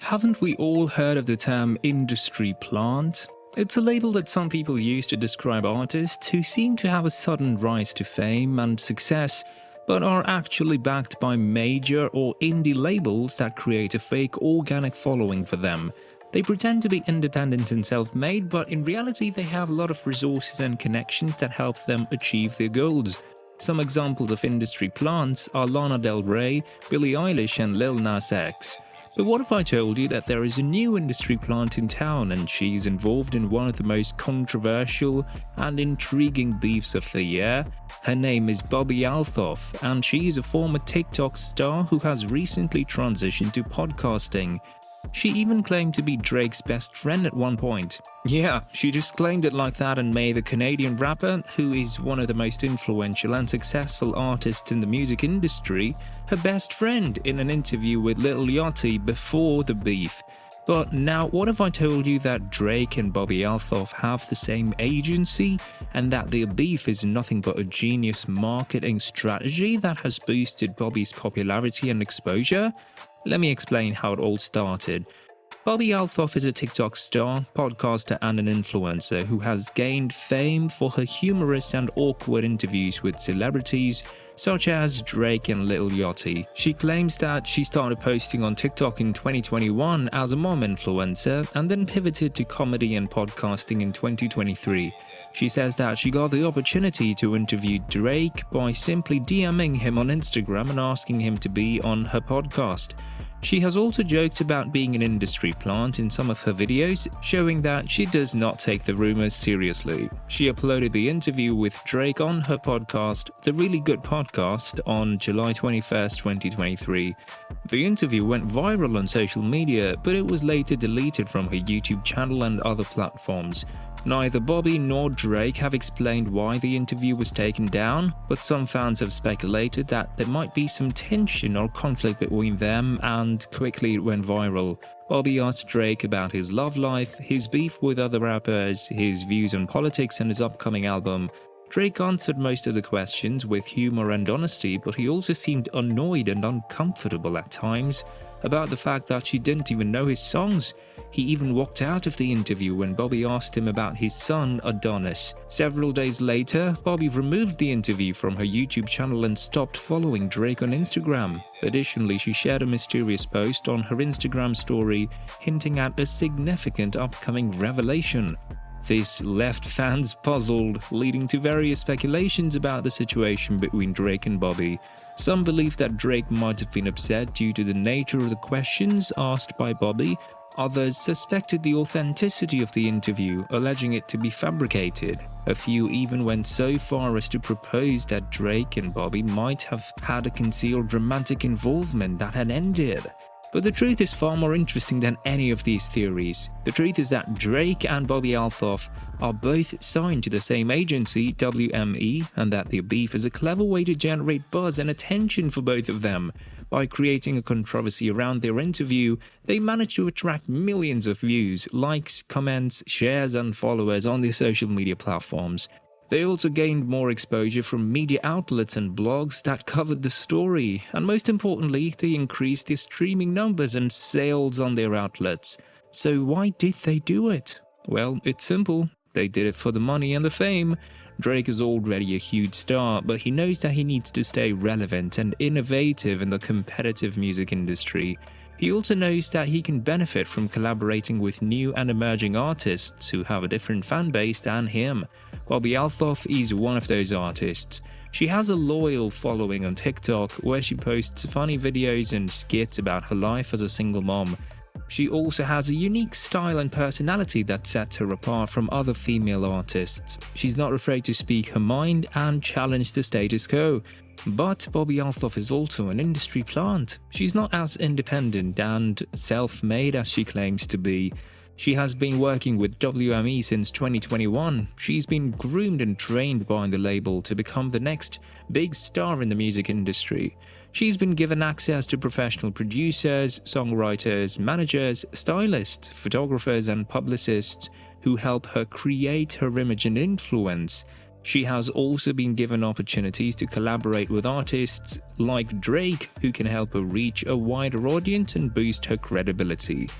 Haven't we all heard of the term industry plant? It's a label that some people use to describe artists who seem to have a sudden rise to fame and success, but are actually backed by major or indie labels that create a fake organic following for them. They pretend to be independent and self-made, but in reality they have a lot of resources and connections that help them achieve their goals. Some examples of industry plants are Lana Del Rey, Billie Eilish and Lil Nas X. But what if I told you that there is a new industry plant in town and she's involved in one of the most controversial and intriguing beefs of the year? Her name is Bobbi Althoff, and she is a former TikTok star who has recently transitioned to podcasting. She even claimed to be Drake's best friend at one point. Yeah, she just claimed it like that and made the Canadian rapper, who is one of the most influential and successful artists in the music industry, her best friend in an interview with Lil Yachty before the beef. But now, what if I told you that Drake and Bobbi Althoff have the same agency, and that their beef is nothing but a genius marketing strategy that has boosted Bobbi's popularity and exposure? Let me explain how it all started. Bobbi Althoff is a TikTok star, podcaster and an influencer who has gained fame for her humorous and awkward interviews with celebrities such as Drake and Lil Yachty. She claims that she started posting on TikTok in 2021 as a mom influencer and then pivoted to comedy and podcasting in 2023. She says that she got the opportunity to interview Drake by simply DMing him on Instagram and asking him to be on her podcast. She has also joked about being an industry plant in some of her videos, showing that she does not take the rumors seriously. She uploaded the interview with Drake on her podcast, The Really Good Podcast, on July 21st, 2023. The interview went viral on social media, but it was later deleted from her YouTube channel and other platforms. Neither Bobbi nor Drake have explained why the interview was taken down, but some fans have speculated that there might be some tension or conflict between them, and quickly it went viral. Bobbi asked Drake about his love life, his beef with other rappers, his views on politics and his upcoming album. Drake answered most of the questions with humor and honesty, but he also seemed annoyed and uncomfortable at times about the fact that she didn't even know his songs. He even walked out of the interview when Bobbi asked him about his son Adonis. Several days later, Bobbi removed the interview from her YouTube channel and stopped following Drake on Instagram. Additionally, she shared a mysterious post on her Instagram story hinting at a significant upcoming revelation. This left fans puzzled, leading to various speculations about the situation between Drake and Bobbi. Some believe that Drake might have been upset due to the nature of the questions asked by Bobbi. Others suspected the authenticity of the interview, alleging it to be fabricated. A few even went so far as to propose that Drake and Bobbi might have had a concealed romantic involvement that had ended. But the truth is far more interesting than any of these theories. The truth is that Drake and Bobbi Althoff are both signed to the same agency, WME, and that their beef is a clever way to generate buzz and attention for both of them. By creating a controversy around their interview, they managed to attract millions of views, likes, comments, shares, and followers on their social media platforms. They also gained more exposure from media outlets and blogs that covered the story, and most importantly, they increased their streaming numbers and sales on their outlets. So why did they do it? Well, it's simple. They did it for the money and the fame. Drake is already a huge star, but he knows that he needs to stay relevant and innovative in the competitive music industry. He also knows that he can benefit from collaborating with new and emerging artists who have a different fan base than him. Bobbi Althoff is one of those artists. She has a loyal following on TikTok where she posts funny videos and skits about her life as a single mom. She also has a unique style and personality that sets her apart from other female artists. She's not afraid to speak her mind and challenge the status quo. But Bobbi Althoff is also an industry plant. She's not as independent and self-made as she claims to be. She has been working with WME since 2021. She's been groomed and trained by the label to become the next big star in the music industry. She's been given access to professional producers, songwriters, managers, stylists, photographers, and publicists who help her create her image and influence. She has also been given opportunities to collaborate with artists like Drake, who can help her reach a wider audience and boost her credibility.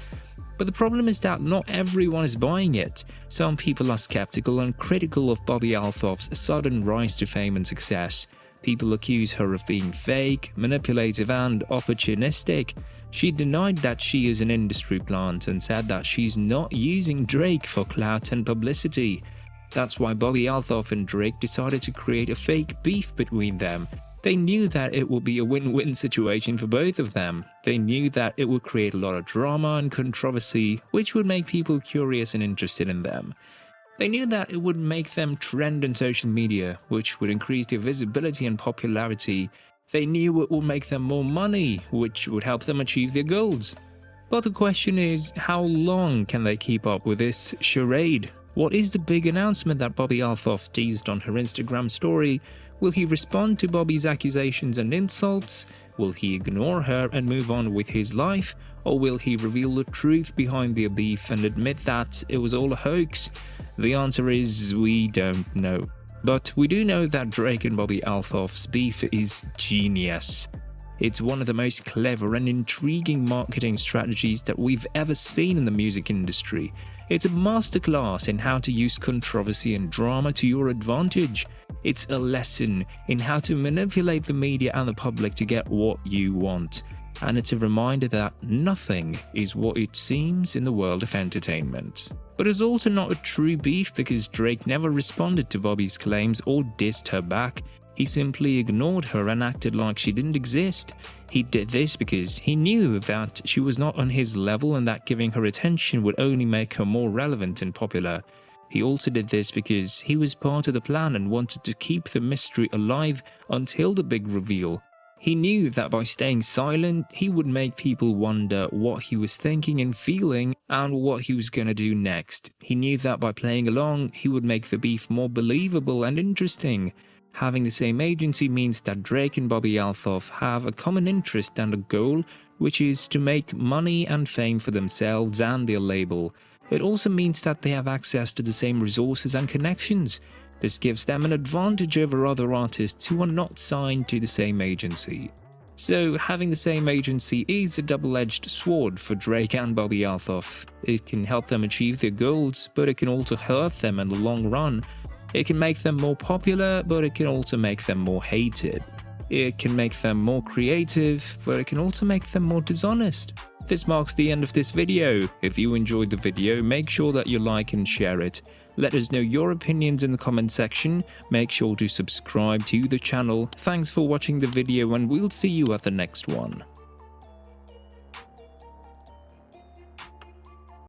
But the problem is that not everyone is buying it. Some people are skeptical and critical of Bobbi Althoff's sudden rise to fame and success. People accuse her of being fake, manipulative, and opportunistic. She denied that she is an industry plant and said that she's not using Drake for clout and publicity. That's why Bobbi Althoff and Drake decided to create a fake beef between them. They knew that it would be a win-win situation for both of them. They knew that it would create a lot of drama and controversy, which would make people curious and interested in them. They knew that it would make them trend on social media, which would increase their visibility and popularity. They knew it would make them more money, which would help them achieve their goals. But the question is, how long can they keep up with this charade? What is the big announcement that Bobbi Althoff teased on her Instagram story? Will he respond to Bobbi's accusations and insults? Will he ignore her and move on with his life? Or will he reveal the truth behind their beef and admit that it was all a hoax? The answer is, we don't know. But we do know that Drake and Bobbi Althoff's beef is genius. It's one of the most clever and intriguing marketing strategies that we've ever seen in the music industry. It's a masterclass in how to use controversy and drama to your advantage. It's a lesson in how to manipulate the media and the public to get what you want. And it's a reminder that nothing is what it seems in the world of entertainment. But it's also not a true beef because Drake never responded to Bobbi's claims or dissed her back. He simply ignored her and acted like she didn't exist. He did this because he knew that she was not on his level and that giving her attention would only make her more relevant and popular. He also did this because he was part of the plan and wanted to keep the mystery alive until the big reveal. He knew that by staying silent, he would make people wonder what he was thinking and feeling and what he was gonna do next. He knew that by playing along, he would make the beef more believable and interesting. Having the same agency means that Drake and Bobbi Althoff have a common interest and a goal, which is to make money and fame for themselves and their label. It also means that they have access to the same resources and connections. This gives them an advantage over other artists who are not signed to the same agency. So having the same agency is a double-edged sword for Drake and Bobbi Althoff. It can help them achieve their goals, but it can also hurt them in the long run. It can make them more popular, but it can also make them more hated. It can make them more creative, but it can also make them more dishonest. This marks the end of this video. If you enjoyed the video, make sure that you like and share it. Let us know your opinions in the comment section. Make sure to subscribe to the channel. Thanks for watching the video and we'll see you at the next one.